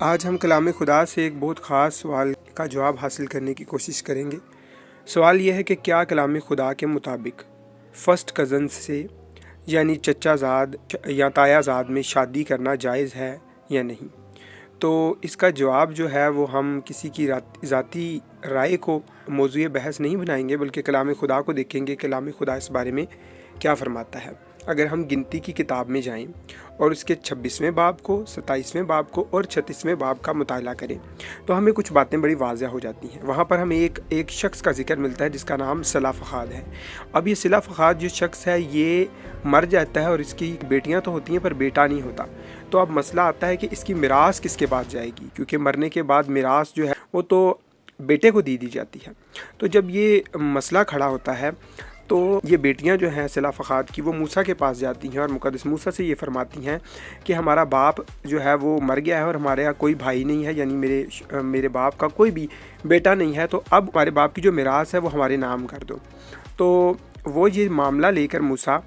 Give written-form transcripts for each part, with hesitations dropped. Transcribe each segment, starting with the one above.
آج ہم کلام خدا سے ایک بہت خاص سوال کا جواب حاصل کرنے کی کوشش کریں گے۔ سوال یہ ہے کہ کیا کلام خدا کے مطابق فرسٹ کزن سے یعنی چچا زاد یا تایا زاد میں شادی کرنا جائز ہے یا نہیں؟ تو اس کا جواب جو ہے وہ ہم کسی کی ذاتی رائے کو موضوع بحث نہیں بنائیں گے، بلکہ کلام خدا کو دیکھیں گے۔ کلام خدا اس بارے میں کیا فرماتا ہے؟ اگر ہم گنتی کی کتاب میں جائیں اور اس کے 26ویں باب کو، 27ویں باب کو اور 36ویں باب کا مطالعہ کریں تو ہمیں کچھ باتیں بڑی واضح ہو جاتی ہیں۔ وہاں پر ہمیں ایک شخص کا ذکر ملتا ہے جس کا نام صلا فخاد ہے۔ اب یہ صلا فخاد جو شخص ہے یہ مر جاتا ہے اور اس کی بیٹیاں تو ہوتی ہیں پر بیٹا نہیں ہوتا۔ تو اب مسئلہ آتا ہے کہ اس کی میراث کس کے بعد جائے گی، کیونکہ مرنے کے بعد میراث جو ہے وہ تو بیٹے کو دی جاتی ہے۔ تو جب یہ مسئلہ کھڑا ہوتا ہے تو یہ بیٹیاں جو ہیں صلا فخاد کی، وہ موسیٰ کے پاس جاتی ہیں اور مقدس موسیٰ سے یہ فرماتی ہیں کہ ہمارا باپ جو ہے وہ مر گیا ہے اور ہمارے یہاں کوئی بھائی نہیں ہے، یعنی میرے باپ کا کوئی بھی بیٹا نہیں ہے، تو اب ہمارے باپ کی جو میراث ہے وہ ہمارے نام کر دو۔ تو وہ یہ معاملہ لے کر موسیٰ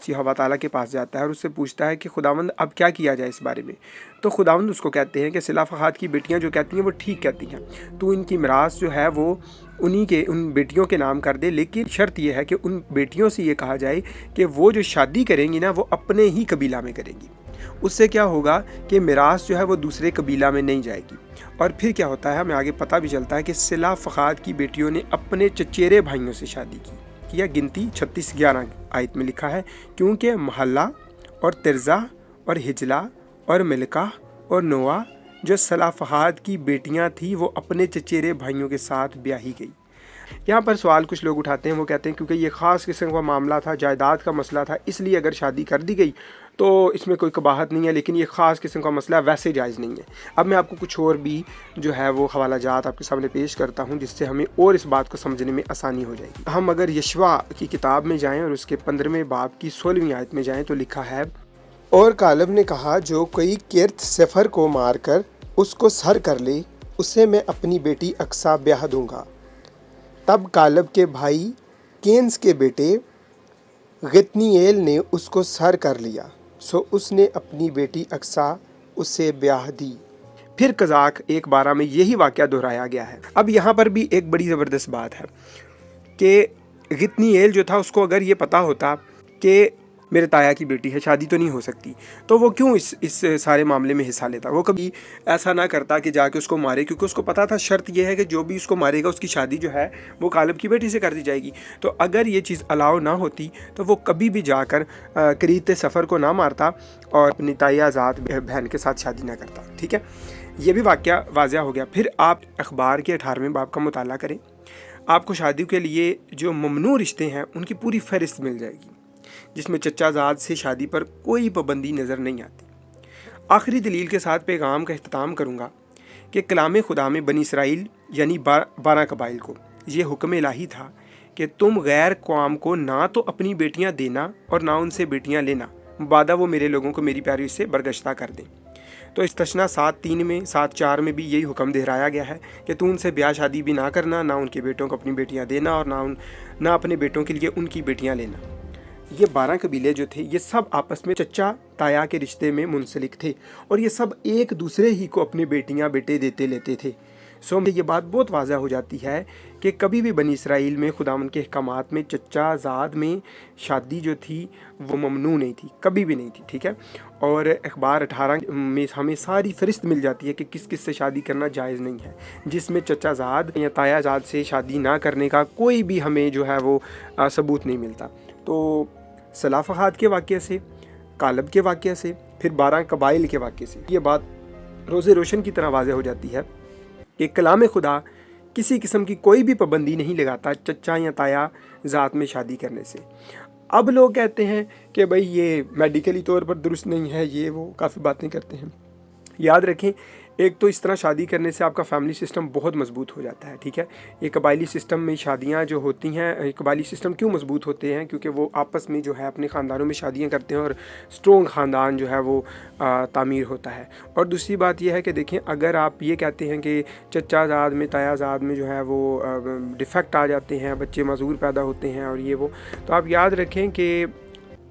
یہوہ تعالیٰ کے پاس جاتا ہے اور اس سے پوچھتا ہے کہ خداوند اب کیا کیا جائے اس بارے میں؟ تو خداوند اس کو کہتے ہیں کہ صلا فخاد کی بیٹیاں جو کہتی ہیں وہ ٹھیک کہتی ہیں، تو ان کی میراث جو ہے وہ ان بیٹیوں کے نام کر دے، لیکن شرط یہ ہے کہ ان بیٹیوں سے یہ کہا جائے کہ وہ جو شادی کریں گی نا وہ اپنے ہی قبیلہ میں کریں گی۔ اس سے کیا ہوگا کہ میراث جو ہے وہ دوسرے قبیلہ میں نہیں جائے گی۔ اور پھر کیا ہوتا ہے، ہمیں آگے پتہ بھی چلتا ہے کہ صلا فخاد کی بیٹیوں نے اپنے چچیرے بھائیوں سے شادی کی۔ کیا گنتی 36:11 آیت میں لکھا ہے، کیونکہ محلہ اور ترزہ اور ہجلہ اور ملکہ اور نوآ جو صلا فخاد کی بیٹیاں تھیں وہ اپنے چچیرے بھائیوں کے ساتھ بیاہی گئی۔ یہاں پر سوال کچھ لوگ اٹھاتے ہیں، وہ کہتے ہیں کیونکہ یہ خاص قسم کا معاملہ تھا، جائیداد کا مسئلہ تھا، اس لیے اگر شادی کر دی گئی تو اس میں کوئی قباحت نہیں ہے، لیکن یہ خاص قسم کا مسئلہ ویسے جائز نہیں ہے۔ اب میں آپ کو کچھ اور بھی جو ہے وہ حوالہ جات آپ کے سامنے پیش کرتا ہوں جس سے ہمیں اور اس بات کو سمجھنے میں آسانی ہو جائے گی۔ ہم اگر یشوع کی کتاب میں جائیں اور اس کے 15ویں باب کی 16ویں آیت میں جائیں تو لکھا ہے، اور کالب نے کہا جو کوئی کرت سفر کو مار کر اس کو سر کر لے اسے میں اپنی بیٹی اقصا بیاہ دوں گا۔ تب کالب کے بھائی کینز کے بیٹے غتنییل نے اس کو سر کر لیا، سو اس نے اپنی بیٹی اقصا اسے بیاہ دی۔ پھر قذاق 1:12 میں یہی واقعہ دہرایا گیا ہے۔ اب یہاں پر بھی ایک بڑی زبردست بات ہے کہ غتنییل جو تھا اس کو اگر یہ پتا ہوتا کہ میرے تایا کی بیٹی ہے، شادی تو نہیں ہو سکتی، تو وہ کیوں اس سارے معاملے میں حصہ لیتا؟ وہ کبھی ایسا نہ کرتا کہ جا کے اس کو مارے، کیونکہ اس کو پتا تھا شرط یہ ہے کہ جو بھی اس کو مارے گا اس کی شادی جو ہے وہ کالب کی بیٹی سے کر دی جائے گی۔ تو اگر یہ چیز الاؤ نہ ہوتی تو وہ کبھی بھی جا کر کریت سفر کو نہ مارتا اور اپنی تایا ذات بہن کے ساتھ شادی نہ کرتا۔ ٹھیک ہے، یہ بھی واقعہ واضح ہو گیا۔ پھر آپ اخبار کے 18ویں باب کا مطالعہ کریں، آپ کو شادی کے لیے جو ممنوع رشتے ہیں ان کی پوری فہرست مل جائے گی، جس میں چچا زاد سے شادی پر کوئی پابندی نظر نہیں آتی۔ آخری دلیل کے ساتھ پیغام کا اختتام کروں گا کہ کلام خدا میں بنی اسرائیل یعنی 12 قبائل کو یہ حکم الہی تھا کہ تم غیر قوم کو نہ تو اپنی بیٹیاں دینا اور نہ ان سے بیٹیاں لینا، مبادہ وہ میرے لوگوں کو میری پیروی سے برگشتہ کر دیں۔ تو استثنا 7:3 میں 7:4 میں بھی یہی حکم دہرایا گیا ہے کہ تو ان سے بیاہ شادی بھی نہ کرنا، نہ ان کے بیٹوں کو اپنی بیٹیاں دینا اور نہ اپنے بیٹوں کے لیے ان کی بیٹیاں لینا۔ یہ 12 قبیلے جو تھے یہ سب آپس میں چچا تایا کے رشتے میں منسلک تھے اور یہ سب ایک دوسرے ہی کو اپنے بیٹیاں بیٹے دیتے لیتے تھے۔ سو یہ بات بہت واضح ہو جاتی ہے کہ کبھی بھی بنی اسرائیل میں خداوند کے احکامات میں چچا زاد میں شادی جو تھی وہ ممنوع نہیں تھی، کبھی بھی نہیں تھی۔ ٹھیک ہے، اور اخبار 18 میں ہمیں ساری فہرست مل جاتی ہے کہ کس کس سے شادی کرنا جائز نہیں ہے، جس میں چچا زاد یا تایا زاد سے شادی نہ کرنے کا کوئی بھی ہمیں جو ہے وہ ثبوت نہیں ملتا۔ تو صلا فخاد کے واقعے سے، کالب کے واقعے سے، پھر 12 قبائل کے واقعے سے یہ بات روز روشن کی طرح واضح ہو جاتی ہے کہ کلام خدا کسی قسم کی کوئی بھی پابندی نہیں لگاتا چچا یا تایا ذات میں شادی کرنے سے۔ اب لوگ کہتے ہیں کہ بھئی یہ میڈیکلی طور پر درست نہیں ہے، یہ وہ کافی باتیں کرتے ہیں۔ یاد رکھیں، ایک تو اس طرح شادی کرنے سے آپ کا فیملی سسٹم بہت مضبوط ہو جاتا ہے۔ ٹھیک ہے، یہ قبائلی سسٹم میں شادیاں جو ہوتی ہیں، قبائلی سسٹم کیوں مضبوط ہوتے ہیں؟ کیونکہ وہ آپس میں جو ہے اپنے خاندانوں میں شادیاں کرتے ہیں اور سٹرونگ خاندان جو ہے وہ تعمیر ہوتا ہے۔ اور دوسری بات یہ ہے کہ دیکھیں، اگر آپ یہ کہتے ہیں کہ چچا زاد میں تایا زاد میں جو ہے وہ ڈیفیکٹ آ جاتے ہیں، بچے معذور پیدا ہوتے ہیں اور یہ وہ، تو آپ یاد رکھیں کہ